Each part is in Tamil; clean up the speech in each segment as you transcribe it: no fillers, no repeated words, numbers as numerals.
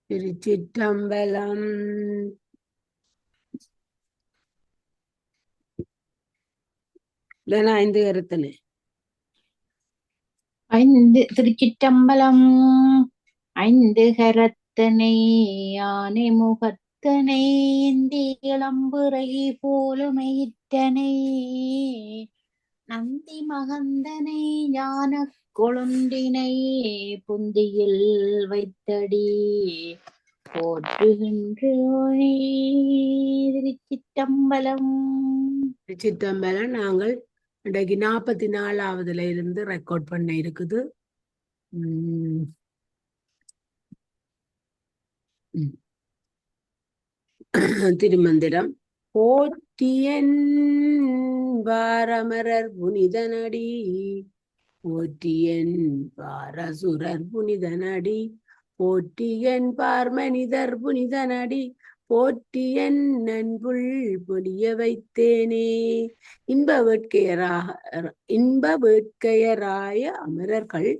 திருச்சிற்றம்பலம். இல்லைன்னா 5 கருத்தனே. திருச்சிற்றம்பலம். 5 கரத்தனை யானை முகத்தனை ஏந்தி இளம்புரை போலுமையிற்றனை நந்தி மகந்தனை ஞான கொழுந்தினை புந்தியில் வைத்தடி போற்றுகின்றோனே. திருச்சிற்றம்பலம். திருச்சிற்றம்பலம். நாங்கள் இன்றைக்கு 44வதுல இருந்து ரெக்கார்ட் பண்ண இருக்குது. திருமந்திரம். போற்றியன் வாரமரர் புனிதனடி, போற்றியன் பாரசுரர் புனிதனடி, போற்றியன் பார்மனிதர் புனிதனடி, போற்றியன் நன்புள் பொடிய வைத்தேனே. இன்ப வேட்கையராய அமரர்கள்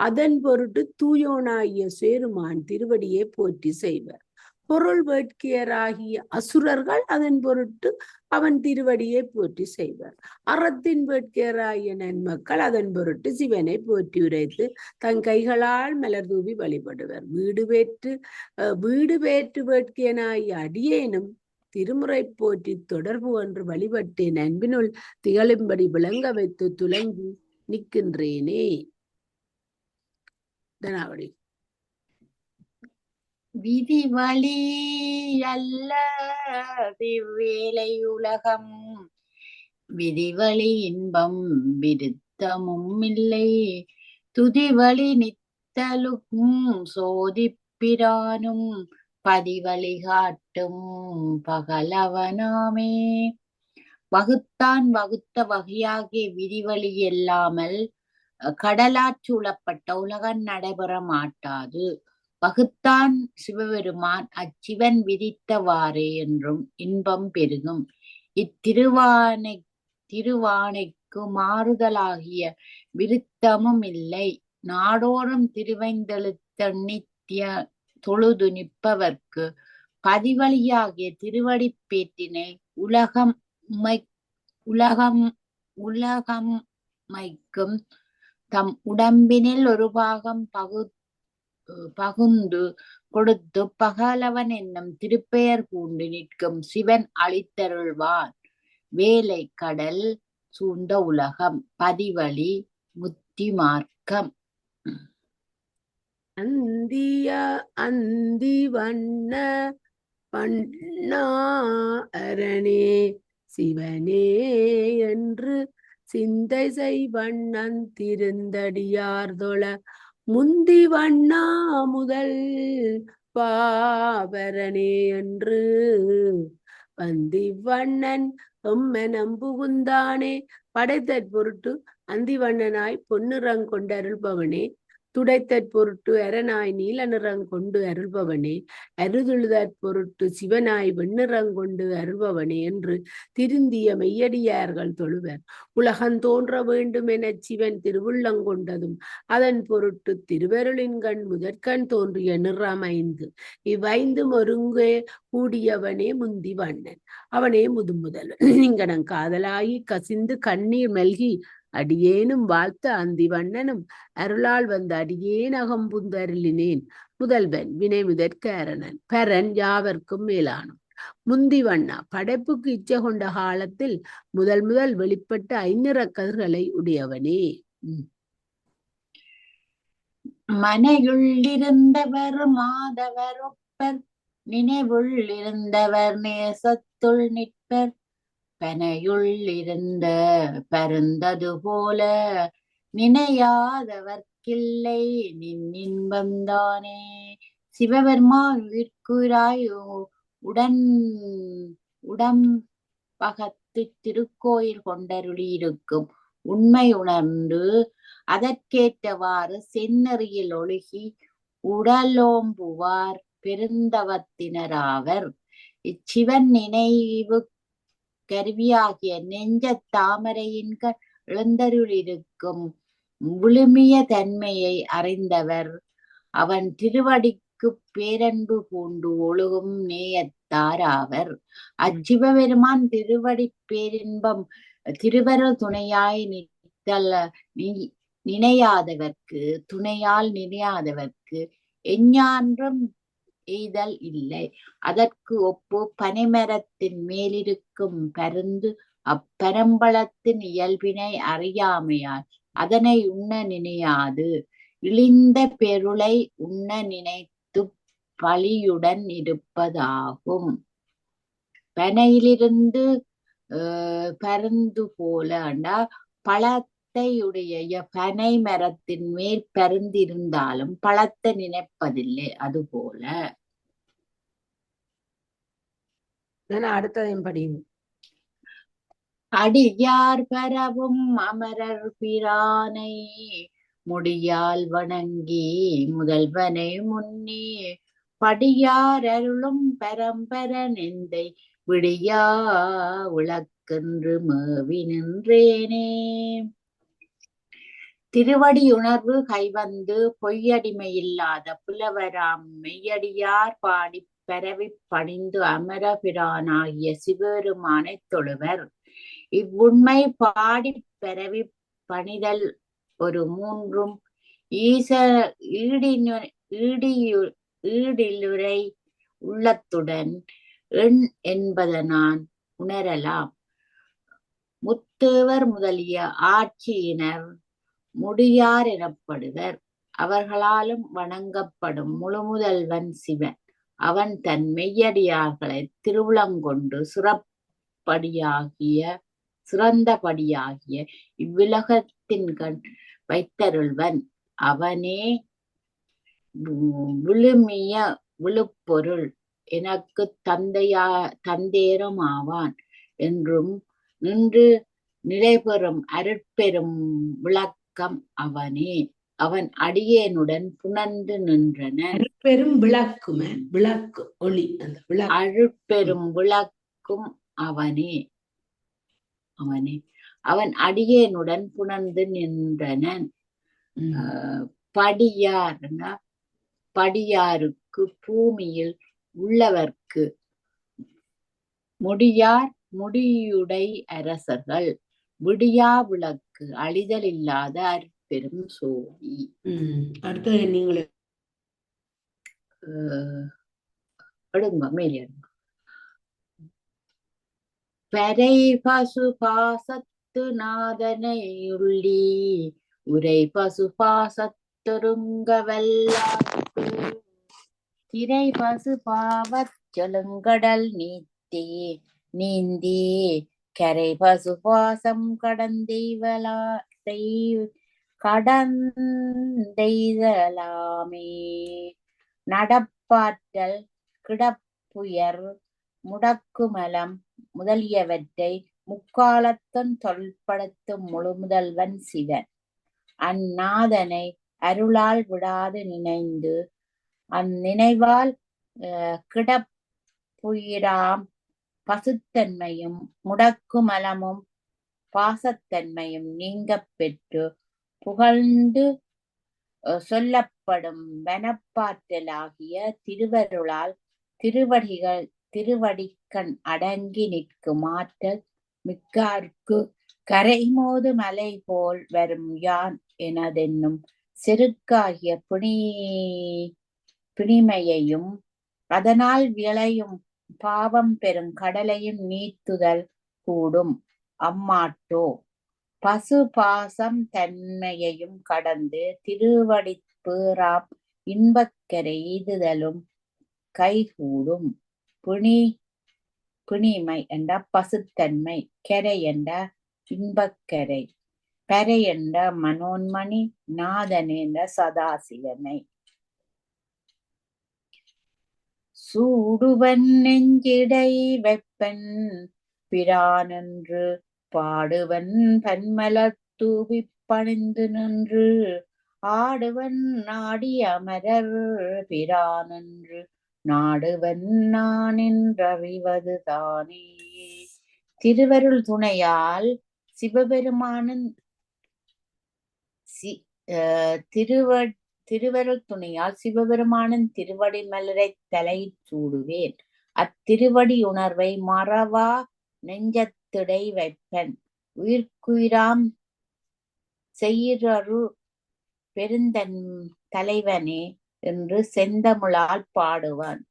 அதன் பொருட்டு தூயோனாகிய சேருமான் திருவடியை போற்றி செய்வர். பொருள் வேட்கையராகிய அசுரர்கள் அதன் பொருட்டு அவன் திருவடியை போற்றி செய்வர். அறத்தின் வேட்கையராகிய நன்மக்கள் அதன் பொருட்டு சிவனை போற்றி உரைத்து தன் கைகளால் மலர் தூவி வழிபடுவர். வீடு வேற்று வேட்கையனாகிய அடியேனும் திருமுறை போற்றி தொடர்பு ஒன்று வழிபட்டேன் அன்பினுள் திகழும்படி விளங்க வைத்து துலங்கி நிற்கின்றேனே. தனாவடி. விதி வழி அல்ல திவ்வேலை உலகம், விதிவழி இன்பம் விருத்தமும் இல்லை, துதிவழி நித்தலுக்கும் சோதிப்பிரானும் பதிவழி காட்டும் பகலவனாமே. வகுத்தான் வகுத்த வகையாகிய விதிவழி இல்லாமல் கடலாற்றூளப்பட்ட உலகம் நடைபெற மாட்டாது. வகுத்தான் சிவபெருமான் அச்சிவன் விதித்தவாறே என்றும் இன்பம் பெருகும். திருவானைக்கு மாறுதலாகிய விருத்தமும் இல்லை. நாடோறும் திருவைந்தெழுத்த நித்திய தொழுது நிற்பவர்க்கு பதிவழியாகிய திருவடி பேற்றினை உலகமைக்கும் தம் உடம்பினில் ஒரு பாகம் பகுந்து கொடுத்து பகலவன் என்னும் திருப்பெயர் பூண்டு நிற்கும் சிவன் அளித்தருள்வான். வேலை கடல் சூழ்ந்த உலகம் பதிவழி முத்தி மார்க்கம். அந்தி வண்ண அரணே சிவனே என்று சிந்தை செய்வண்ணன் திருந்தடியார்தொழ முந்தி வண்ணா முதல் பாவரனே என்று வந்தி வண்ணன் எம்மெனம் புகுந்தானே. படைத்தற் பொருட்டு அந்திவண்ணனாய் பொன்னிறங்கொண்டருள்பவனே, துடைத்தற் பொருட்டு அரணாய் நீல நிறங்கொண்டு அருள்பவனே, அருதுழுதற் பொருட்டு சிவனாய் வெண்ணிறங்கொண்டு அருள்பவனே என்று திருந்திய மெய்யடியார்கள் தொழுவர். உலகம் தோன்ற வேண்டும் என சிவன் திருவுள்ளங்கொண்டதும் அதன் பொருட்டு திருவருளின் கண் முதற்கண் தோன்றிய நிறமைந்து. இவ்வைந்தும் ஒருங்கே கூடியவனே முந்தி வண்ணன், அவனே முதுமுதல்வன். இங்கனம் காதலாகி கசிந்து கண்ணீர் மல்கி அடியேனும் வாழ்த்த அந்தி வண்ணனும் அருளால் வந்த அடியேன் அகம்புந்தருளினேன். முதல்வன் வினை முதற்காரணன் பரன் யாவர்க்கும் மேலானும். முந்தி வண்ணா படைப்புக்கு இச்சை கொண்ட காலத்தில் முதல் வெளிப்பட்ட 5 கதிர்களை உடையவனே. மனையுள்ளிருந்தவர் மாதவர் ஒப்பர், நினைவுள்ளிருந்தவர் நேசத்துள் நிற்பர், பனையுள்ளிருந்த பருந்தது போல நினையாதவர்க்கில்லை நின்னின்பந்தானே. சிவபெருமான் உயிர்க்குராய் உடம்பகத்து திருக்கோயில் கொண்டருளியிருக்கும் உண்மை உணர்ந்து அதற்கேற்றவாறு செந்நெறியில் ஒழுகி உடலோம்புவார் பெருந்தவத்தினராவர். இச்சிவன் நினைவு கருவியாகிய நெஞ்ச தாமரையின் எழுந்தருளிருக்கும் விழுமிய தன்மையை அறிந்தவர் அவன் திருவடி அவர்க்கு பேரன்பு பூண்டு ஒழுகும் நேயத்தாராவர். அச்சிவபெருமான் திருவடி பேரின்பம் திருவருள் துணையாய் நினையாதவர்க்கு துணையால் நினையாதவர்க்கு எஞ்ஞான்றும் எய்தல் இல்லை. அதற்கு ஒப்பு பனைமரத்தின் மேலிருக்கும் பருந்து அப்பரம்பளத்தின் இயல்பினை அறியாமையால் அதனை உண்ண நினையாது இழிந்த பெருளை உண்ண நினைத்து பழியுடன் இருப்பதாகும். பனையிலிருந்து பருந்து போல பழத்தையுடைய பனை மரத்தின் மேல் பருந்திருந்தாலும் பழத்தை நினைப்பதில்லை. அதுபோல அடுத்ததையும் படியும். அடியார் பரவும் அமரர் பிரானை முடியால் வணங்கி முதல்வனை முன்னே படியார் அருளும் பரம்பர நெந்தை விடியா விளக்கென்று மேவி நின்றேனே. திருவடியுணர்வு கைவந்து பொய்யடிமையில்லாத புலவராம் மெய்யடியார் பாடி பரவி பணிந்து அமர பிரானாகிய சிவபெருமானைத் தொழுவர். இவ்வுண்மை பாடி பரவி பணிதல் ஒரு மூன்றும் ஈடிலுரை உள்ளத்துடன் எண் என்பதனான் உணரலாம். முத்தேவர் முதலிய ஆட்சியினர் முடியார் எனப்படுவர். அவர்களாலும் வணங்கப்படும் முழுமுதல்வன் சிவன். அவன் தன் மெய்யடியார்களை திருவுளங்கொண்டு சிறந்தபடியாகிய இவ்வுலகத்தின் கண் வைத்தருள்வன். அவனே விழுமிய விழுப்பொருள் எனக்கு தந்தேரும் ஆவான் என்றும் நின்று நிலைபெறும் அருட்பெரும் விளக்கம் அவனே. அவன் அடியேனுடன் புணர்ந்து நின்றன. பெரும் விளக்கும் விளக்கு ஒளி அந்த அருட்பெரும் விளக்கும் அவனே. அவன் அடியேனுடன் புணர்ந்து நின்றனன். படியாருக்கு பூமியில் உள்ளவர்க்கு முடியுடை அரசர்கள் விடியா விளக்கு அழிதல் இல்லாத அருட்பெரும் சோதி. அடுத்தது நீங்களே அடுங்க மேலே பரை பசு பாசத்து நாதனை உள்ளி உரை பசு பாசத்தொருங்க வல்லார்க்கு திரை பசு பாவச் செழுங்கடல் நீந்தி கரை பசு பாசம் கடந்தெய்தலாமே. நடப்பாற்றல் கிடப்புயர் முடக்குமலம் முதலியவற்றை முக்காலத்தும் தொல்படுத்தும் முழுமுதல்வன் சிவன். அந்நாதனை அருளால் விடாது நினைந்து அந்நினைவால் கிடப்புயிராம் பசுத்தன்மையும் முடக்குமலமும் பாசத்தன்மையும் நீங்கப் பெற்று புகழ்ந்து சொல்லப்படும் வனப்பாற்றலாகிய திருவருளால் திருவடிக்கண் அடங்கி நிற்கும் ஆற்றல் மிக்கார்க்கு கரைமோது மலை போல் வரும் யான் எனதென்னும் செருக்காகிய பிணிமையையும் அதனால் விளையும் பாவம் பெறும் கடலையும் நீத்துதல் கூடும். அம்மாட்டோ பசு பாசம் தன்மையையும் கடந்து திருவடி பேராம் இன்பக்கரை எய்துதலும் கைகூடும். பிணிமை என்ற பசுத்தன்மை, கரை என்ற இன்பக்கரை, பறை என்ற மனோன்மணி, நாதன் என்ற சதாசிவனை. சூடுவன் நெஞ்சிடை வெப்பன் பிரானென்று பாடுவன் பன்மலர் தூவி பணிந்து நின்று ஆடுவன் நாடி அமரர் பிரானென்று நாடுவன் நான் என்றறிவது தானே. திருவருள் துணையால் சிவபெருமானின் திருவருள் துணையால் சிவபெருமானின் திருவடி மலரை தலையில் சூடுவேன். அத்திருவடி உணர்வை மறவா நெஞ்சத்திடை வைப்பன். உயிர்க்குயிராம் செய்யரு பெருந்தன் தலைவனே என்று செந்தமிழால் பாடுவான்.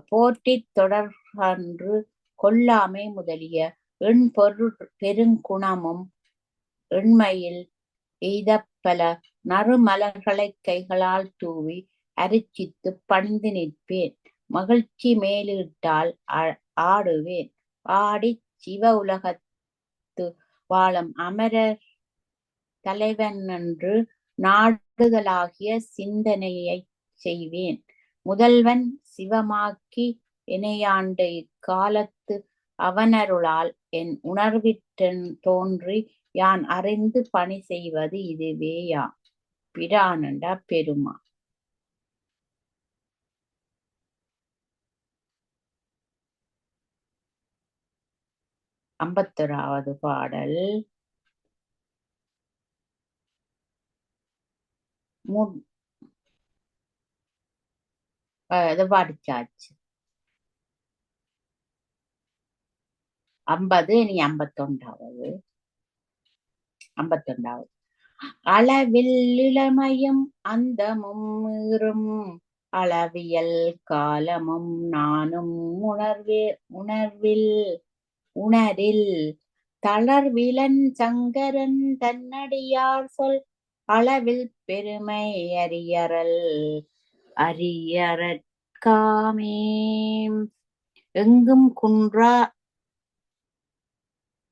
போற்றித் தொடர்கன்று கொல்லாமை முதலிய எண்பொருள் பெருங்குணமும் எண்மையில் எய்தப்பல நறுமலர்களைக் கைகளால் தூவி அரிச்சித்து பணிந்து நிற்பேன். மகிழ்ச்சி மேலிட்டால் ஆடுவேன். ஆடிச் சிவ உலகத்து வாழும் அமரர் தலைவன் என்று நாடுதலாகிய சிந்தனையைச் செய்வேன். முதல்வன் சிவமாக்கி இணையாண்ட இக்காலத்து அவனருளால் என் உணர்விற்றன் தோன்றி யான் அறிந்து பணி செய்வது இதுவேயா. பிரானண்டா பெருமா. ஐம்பத்தொராவது பாடல். அது படிச்சாச்சு. 50 இனி 51வது. அளவில் இளமையும் அந்தமும் மீறும் அளவியல் காலமும் நானும் உணரில் தளர்விலன் சங்கரன் தன்னடியார் சொல் அளவில் பெருமை அறியறற்காமே. எங்கும் குன்றா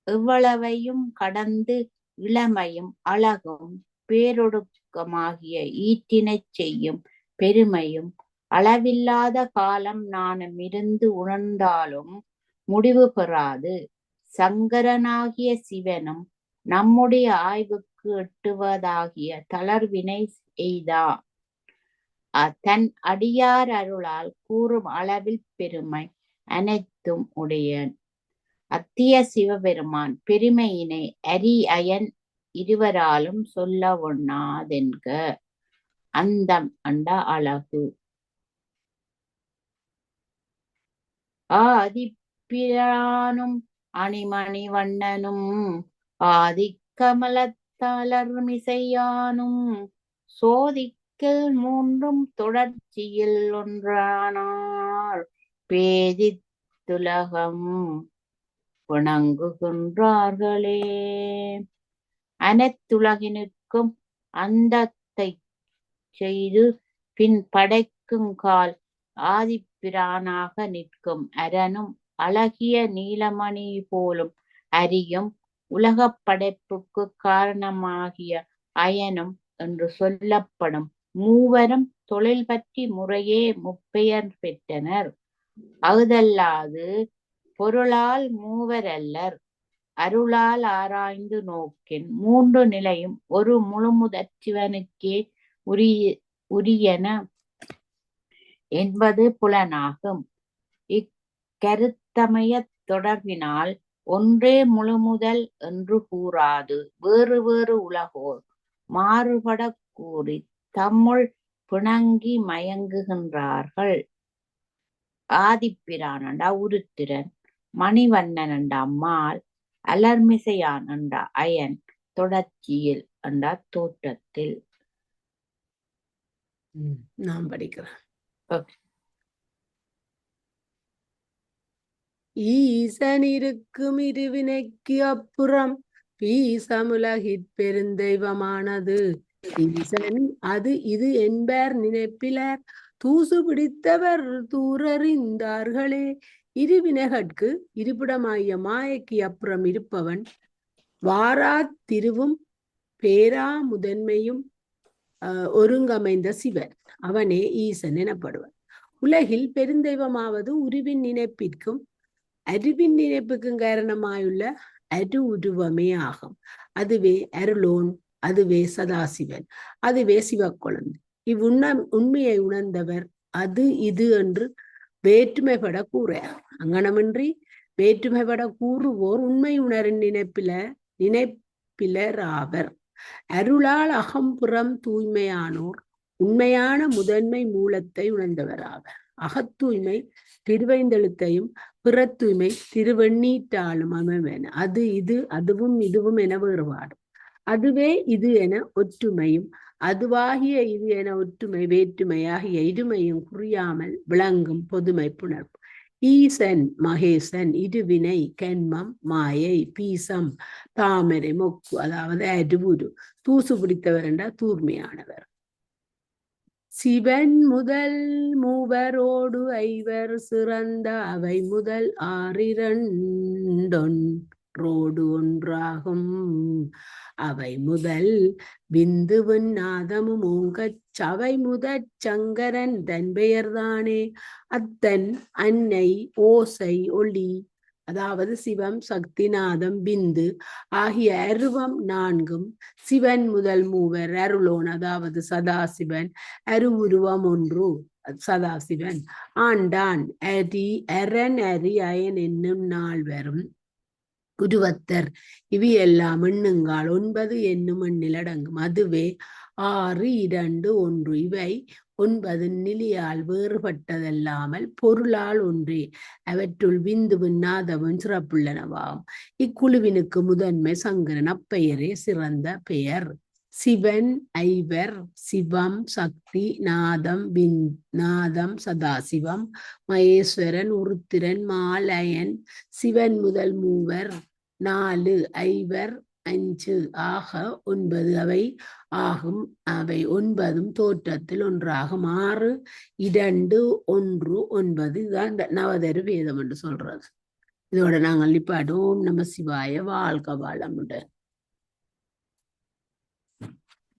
எவ்வளவையும் கடந்து இளமையும் அழகும் பேரொடுக்கமாகிய ஈற்றினைச் செய்யும் பெருமையும் அளவில்லாத காலம் நானும் இருந்து உணர்ந்தாலும் முடிவு பெறாது. சங்கரனாகிய சிவனும் நம்முடைய ஆய்வுக்கு எட்டுவதாகிய தளர்வினை எய்தா. தன் அடியார் அருளால் கூறும் அளவில் பெருமை அனைத்தும் உடையன். அத்திய சிவபெருமான் பெருமையினை அயன் இருவராலும் சொல்ல ஒண்ணாதென்க. அந்தம் அண்ட அழகு. ஆதிப்பிரானும் அணிமணி வண்ணனும் ஆதிக்கமலத்தளர்மிசையானும் சோதிக்கல் மூன்றும் தொடர்ச்சியில் ஒன்றானார் பேதித்துலகம் வணங்குகின்றார்களே. அனைத்துலகினுக்கும் அந்தத்தை செய்து பின் படைக்கும் கால் ஆதிப்பிரானாக நிற்கும் அரனும் அழகிய நீலமணி போலும் அறியும் உலகப் படைப்புக்கு காரணமாகிய அயனும் என்று சொல்லப்படும் மூவரும் தொழில் பற்றி முறையே முப்பெயர் பெற்றனர். அகுதல்லாது பொருளால் மூவரல்லர். அருளால் ஆராய்ந்து நோக்கின் மூன்று நிலையும் ஒரு முழுமுதற் சிவனுக்கே உரியன என்பது புலனாகும். இக்கருத்தமையத் தொடர்பினால் ஒன்றே முழுமுதல் என்று கூறாது வேறு வேறு உலகோர் மாறுபடக் கூறி தம்முள் பிணங்கி மயங்குகின்றார்கள். ஆதிப்பிரான் உருத்திரன், மணிவண்ணன் என்ற அம்மாள், அலர்மிசையான் என்ற அயன் தொடர்ச்சியில் என்ற தோற்றத்தில். நான் படிக்கிறேன். ஈசன் இருக்கும் இருவினைக்கு அப்புறம் பீசமுலகிற் பெருந்தெய்வமானது. ஈசன் அது இது என்பர் நினைப்பிலர் தூசு பிடித்தவர் தூரறிந்தார்களே. இருவினைகட்கு இருப்பிடமாகிய மாயைக்கு அப்புறம் இருப்பவன் வாரா திருவும் பேரா முதன்மையும் ஒருங்கமைந்த சிவன். அவனே ஈசன் எனப்படுவன். உலகில் பெருந்தெய்வமாவது உருவின் நினைப்பிற்கும் அறிவின் நினைப்புக்கும் காரணமாயுள்ள அரு உருவமே ஆகும். அதுவே அருளோன், அதுவே சதாசிவன், அதுவே சிவக்குழந்தை. உண்மையை உணர்ந்தவர் அது இது என்று வேற்றுமைப்பட கூற அங்கனமின்றி வேற்றுமைப்பட கூறுவோர் உண்மை உணரின் நினைப்பிலராவர். அருளால் அகம்புறம் தூய்மையானோர் உண்மையான முதன்மை மூலத்தை உணர்ந்தவராவர். அகத்தூய்மை திருவைந்தெழுத்தையும் பிற தூய்மை திருவெண்ணீட்டாலும் அமைவன. அது இது அதுவும் இதுவும் என வேறுபாடும். அதுவே இது என ஒற்றுமையும் அதுவாகிய இது என ஒற்றுமை வேற்றுமையாகிய இருமையும் குறியாமல் விளங்கும் பொதுமை புணர்வு. ஈசன் மகேசன் இருவினை கண்மம் மாயை பீசம் தாமரை மொக்கு அதாவது அருவுரு தூசு பிடித்தவர் என்றால் தூர்மையானவர். சிவன் முதல் மூவரோடு ஐவர் சிறந்த அவை முதல் 6 ஒன்றாகும். அவை முதல் விந்துவும் நாதமும் ஓங்கச் சவை முதற் சங்கரன் தன் பெயர்தானே. அத்தன் அன்னை ஓசை ஒளி அதாவது சிவம் சக்தி நாதம் பிந்து ஆகிய அருவம் 4 சிவன் முதல் மூவர் அருளோன் அதாவது சதாசிவன் அருவுருவம் 1 சதாசிவன் ஆண்டான் அரி அரண் அரி அயன் என்னும் 4 உருவத்தர் இவையெல்லாம் எண்ணுங்கால் 9 என்னும் எண்ணில் அடங்கும். அதுவே 6 2 1 இவை 9 நிலையால் வேறுபட்டதல்லாமல் பொருளால் ஒன்றே. அவற்றுள் விந்துவும் நாதமும் சிறப்புள்ளனவாகும். இக்குழுவினுக்கு முதன்மை சங்கரன். அப்பெயரே சிறந்த பெயர். சிவன் ஐவர் சிவம் சக்தி நாதம் நாதம் சதாசிவம் மகேஸ்வரன் உருத்திரன் மாலயன் சிவன் முதல் மூவர் 4 ஐவர் 5 ஆக 9 அவை ஆகும். அவை 9 தோற்றத்தில் ஒன்றாகும். 6 2 1 9 இதுதான் நவதரு வேதம் என்று சொல்றது. இதோட நாங்கள் நிப்பாட்டுவோம். நம சிவாய. வாழ்க வளமுடன்.